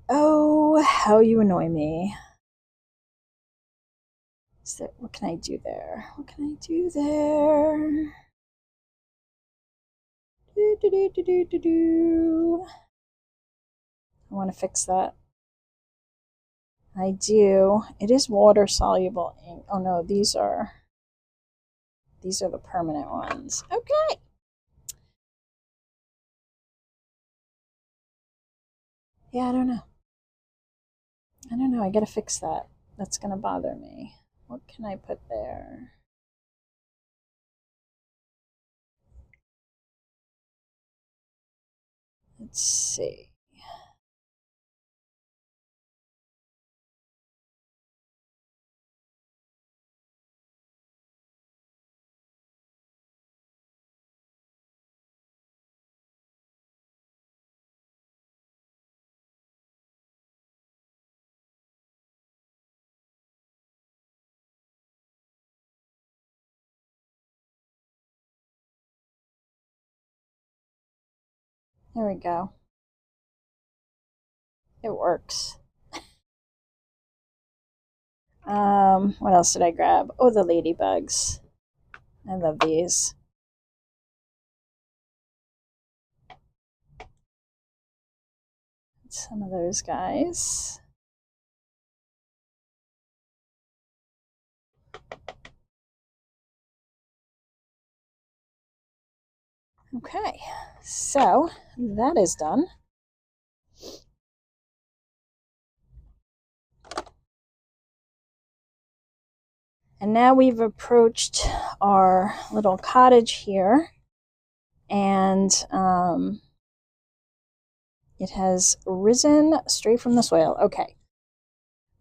Oh, how you annoy me. What can I do there? What can I do there? Do. I want to fix that. I do. It is water soluble ink. Oh no, these are the permanent ones. Okay. Yeah, I don't know. I gotta fix that. That's gonna bother me. What can I put there? Let's see. There we go. It works. What else did I grab? Oh, the ladybugs. I love these. Some of those guys. Okay, so that is done. And now we've approached our little cottage here, and it has risen straight from the soil. Okay.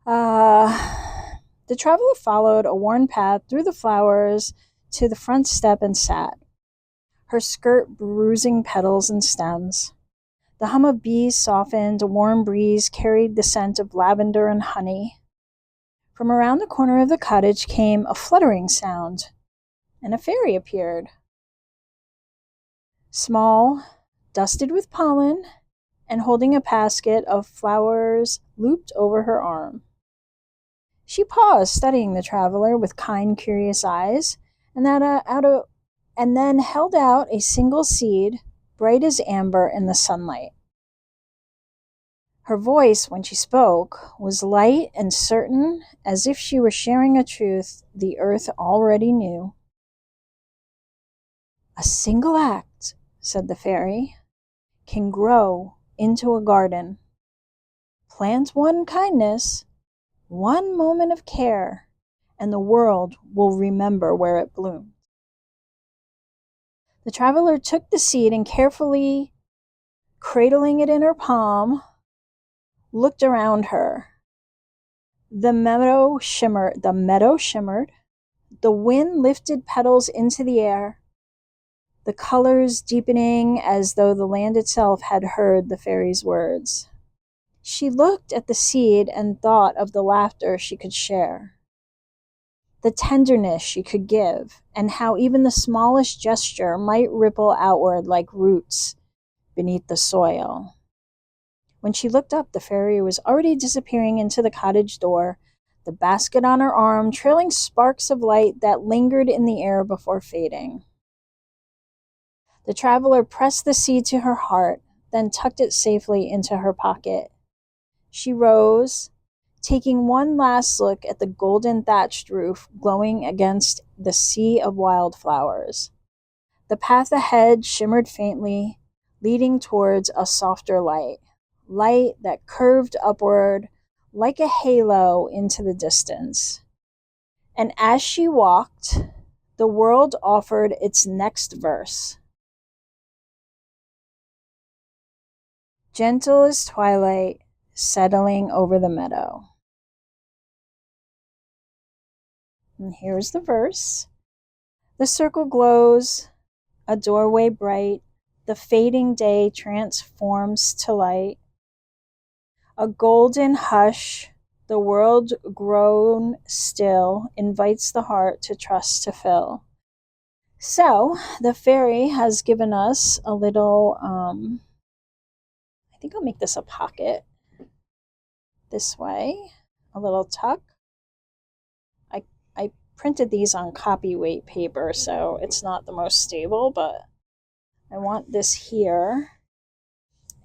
The traveler followed a worn path through the flowers to the front step and sat, her skirt bruising petals and stems. The hum of bees softened, a warm breeze carried the scent of lavender and honey. From around the corner of the cottage came a fluttering sound, and a fairy appeared. Small, dusted with pollen, and holding a basket of flowers looped over her arm. She paused, studying the traveler with kind, curious eyes, and then held out a single seed, bright as amber in the sunlight. Her voice, when she spoke, was light and certain, as if she were sharing a truth the earth already knew. A single act, said the fairy, can grow into a garden. Plant one kindness, one moment of care, and the world will remember where it bloomed. The traveler took the seed and carefully cradling it in her palm, looked around her. The meadow shimmered, the wind lifted petals into the air, the colors deepening as though the land itself had heard the fairy's words. She looked at the seed and thought of the laughter she could share, the tenderness she could give, and how even the smallest gesture might ripple outward like roots beneath the soil. When she looked up, the fairy was already disappearing into the cottage door, the basket on her arm trailing sparks of light that lingered in the air before fading. The traveler pressed the seed to her heart, then tucked it safely into her pocket. She rose, taking one last look at the golden thatched roof glowing against the sea of wildflowers. The path ahead shimmered faintly, leading towards a softer light that curved upward like a halo into the distance. And as she walked, the world offered its next verse. Gentle as twilight settling over the meadow. And here's the verse. The circle glows, a doorway bright. The fading day transforms to light. A golden hush, the world grown still, invites the heart to trust to fill. So the fairy has given us a little, I think I'll make this a pocket this way, a little tuck. I printed these on copyweight paper, so it's not the most stable, but I want this here.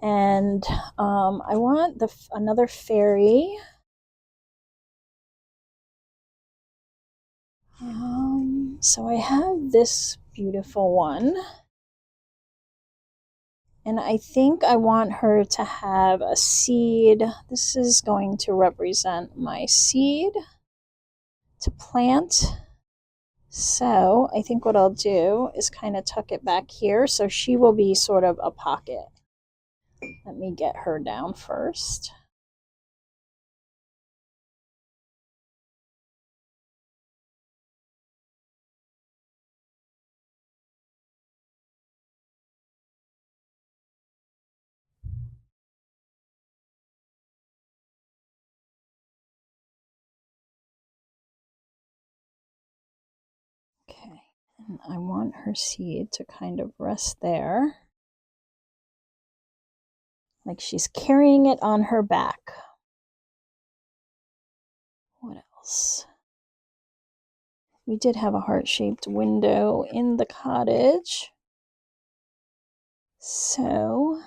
And I want another fairy. So I have this beautiful one. And I think I want her to have a seed. This is going to represent my seed to plant. So I think what I'll do is kind of tuck it back here. So she will be sort of a pocket. Let me get her down first. Okay, and I want her seed to kind of rest there. Like she's carrying it on her back. What else? We did have a heart-shaped window in the cottage. So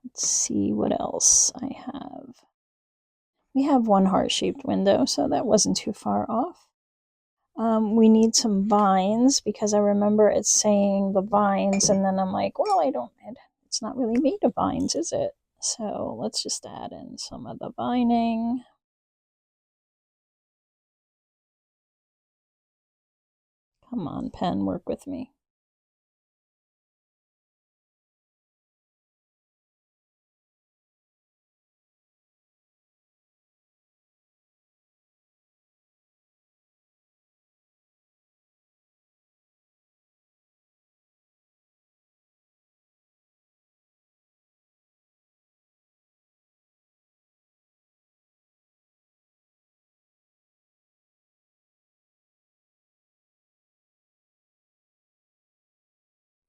let's see what else I have. We have one heart-shaped window, so that wasn't too far off. We need some vines because I remember it saying the vines, and then I'm like, well, it's not really made of vines, is it? So let's just add in some of the vining. Come on, pen, work with me.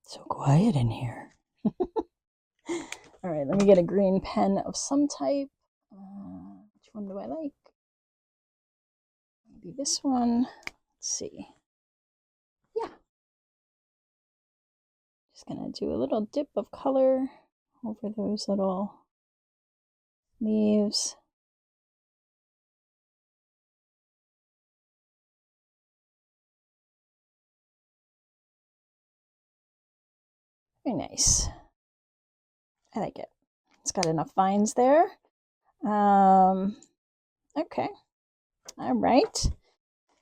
So quiet in here. All right, let me get a green pen of some type. Which one do I like? Maybe this one. Let's see. Yeah. Just gonna do a little dip of color over those little leaves. Very nice. I like it. It's got enough vines there. Okay. All right.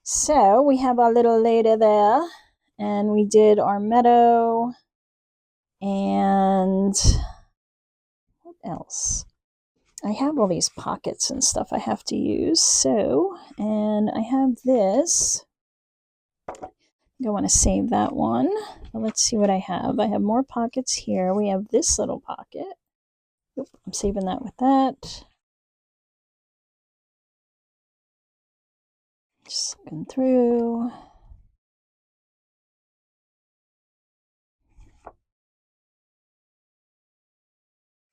So we have our little lady there, and we did our meadow. And what else? I have all these pockets and stuff I have to use. So, and I have this. I want to save that one. But let's see what I have. I have more pockets here. We have this little pocket. Oop, I'm saving that with that. Just looking through.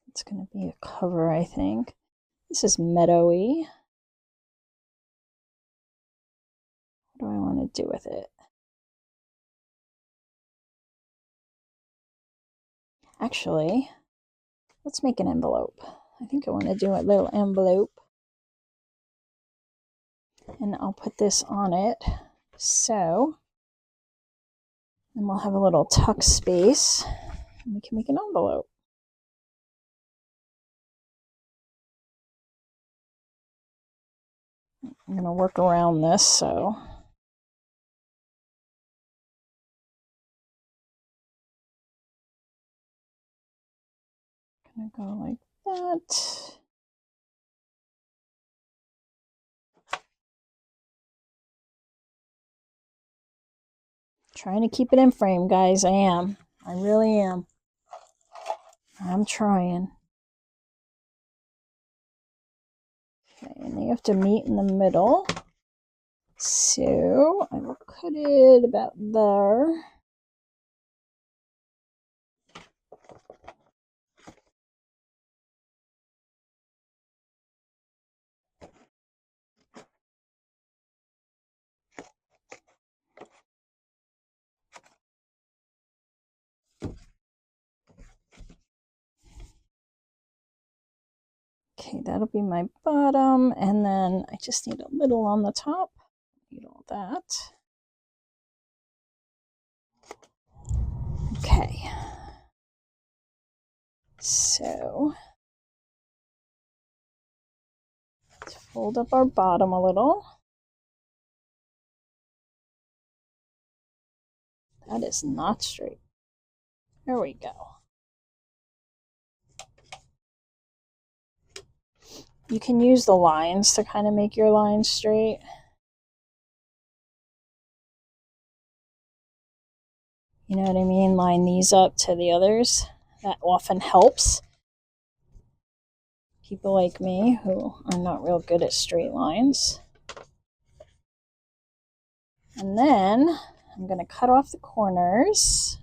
It's going to be a cover, I think. This is meadowy. What do I want to do with it? Actually, let's make an envelope. I think I want to do a little envelope. And I'll put this on it. So, and we'll have a little tuck space. And we can make an envelope. I'm going to work around this, so Gonna go like that. Trying to keep it in frame, guys. I am. I really am. I'm trying. Okay, and they have to meet in the middle. So I will cut it about there. Okay, that'll be my bottom, and then I just need a little on the top. Need all that. Okay. So let's fold up our bottom a little. That is not straight. There we go. You can use the lines to kind of make your lines straight. You know what I mean? Line these up to the others. That often helps people like me who are not real good at straight lines. And then I'm going to cut off the corners.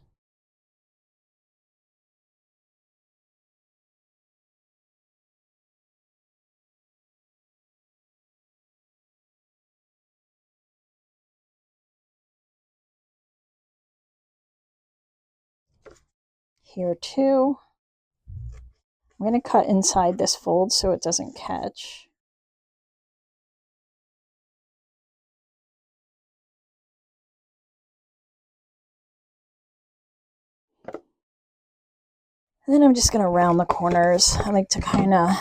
Here too. I'm going to cut inside this fold so it doesn't catch. And then I'm just going to round the corners. I like to kind of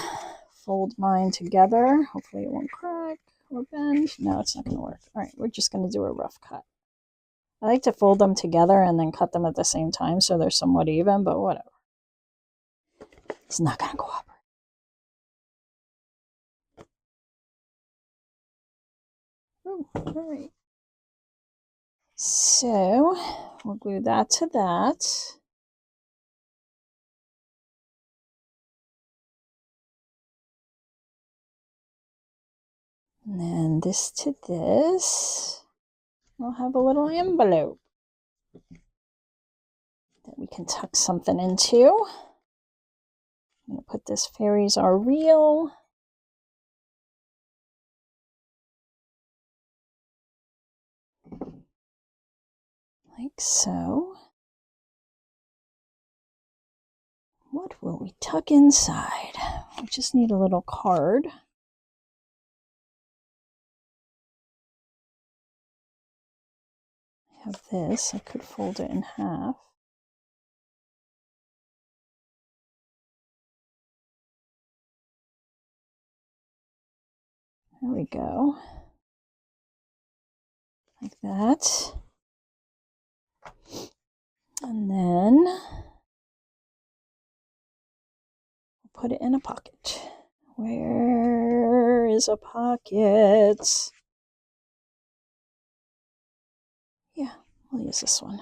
fold mine together. Hopefully it won't crack or bend. No, it's not going to work. All right, we're just going to do a rough cut. I like to fold them together and then cut them at the same time so they're somewhat even, but whatever. It's not going to cooperate. Oh, all right. So we'll glue that to that. And then this to this. We'll have a little envelope that we can tuck something into. I'm going to put this fairies are real. Like so. What will we tuck inside? We just need a little card. I have this. I could fold it in half. There we go. Like that. And then we'll put it in a pocket. Where is a pocket? Yeah, we'll use this one.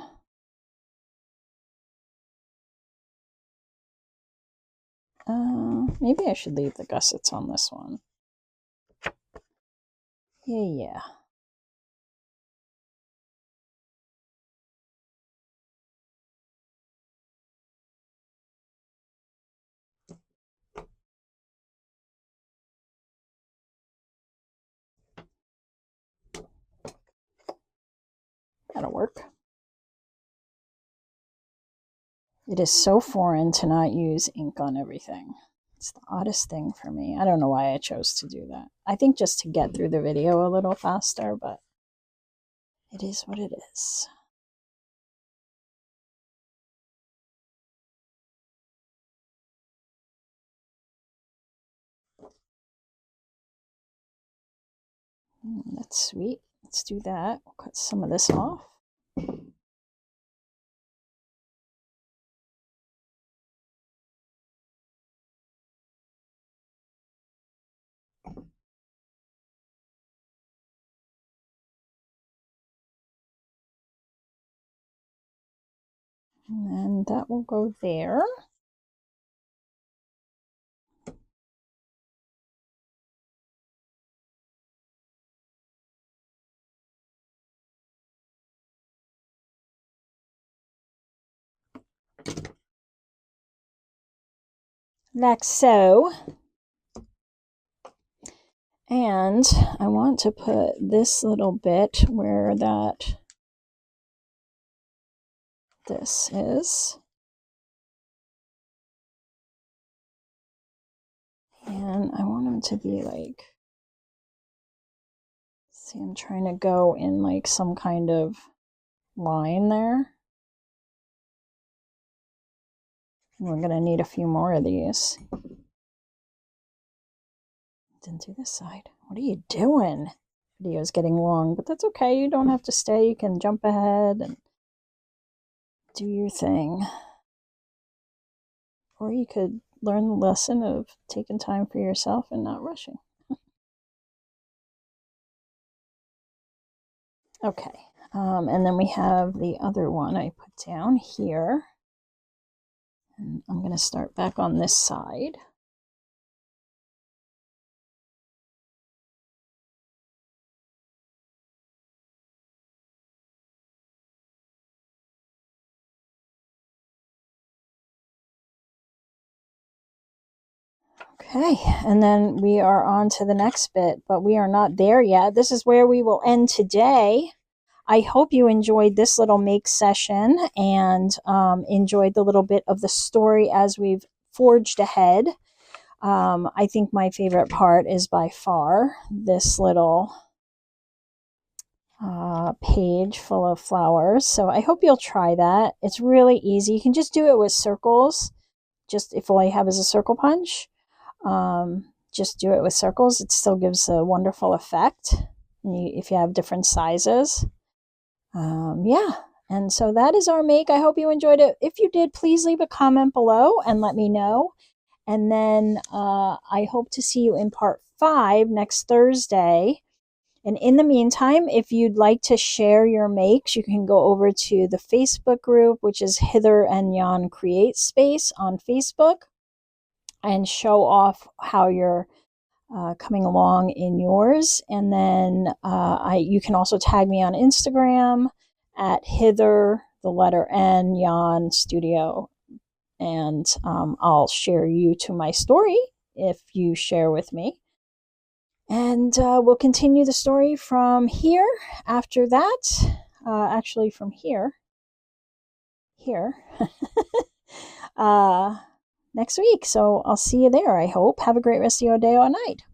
Maybe I should leave the gussets on this one. Yeah. That'll work. It is so foreign to not use ink on everything. It's the oddest thing for me. I don't know why I chose to do that. I think just to get through the video a little faster, but it is what it is. That's sweet. Let's do that. We'll cut some of this off. And then that will go there. Like so. And I want to put this little bit where this is. And I want them to be like, see, I'm trying to go in like some kind of line there. We're going to need a few more of these. Didn't do this side. What are you doing? Video's getting long, but that's okay. You don't have to stay. You can jump ahead and do your thing. Or you could learn the lesson of taking time for yourself and not rushing. Okay. And then we have the other one I put down here. And I'm going to start back on this side. Okay, and then we are on to the next bit, but we are not there yet. This is where we will end today. I hope you enjoyed this little make session and enjoyed the little bit of the story as we've forged ahead. I think my favorite part is by far this little page full of flowers. So I hope you'll try that. It's really easy. You can just do it with circles. Just if all you have is a circle punch, just do it with circles. It still gives a wonderful effect if you have different sizes. Yeah, and so that is our make. I hope you enjoyed it. If you did, please leave a comment below and let me know. And then I hope to see you in part 5 next Thursday. And in the meantime, if you'd like to share your makes, you can go over to the Facebook group, which is Hither and Yon Create Space on Facebook, and show off how you're coming along in yours. And then you can also tag me on Instagram at Hither, the letter N, Yon Studio. And I'll share you to my story if you share with me. And we'll continue the story from here after that. Actually, from here. Next week. So I'll see you there, I hope. Have a great rest of your day or night.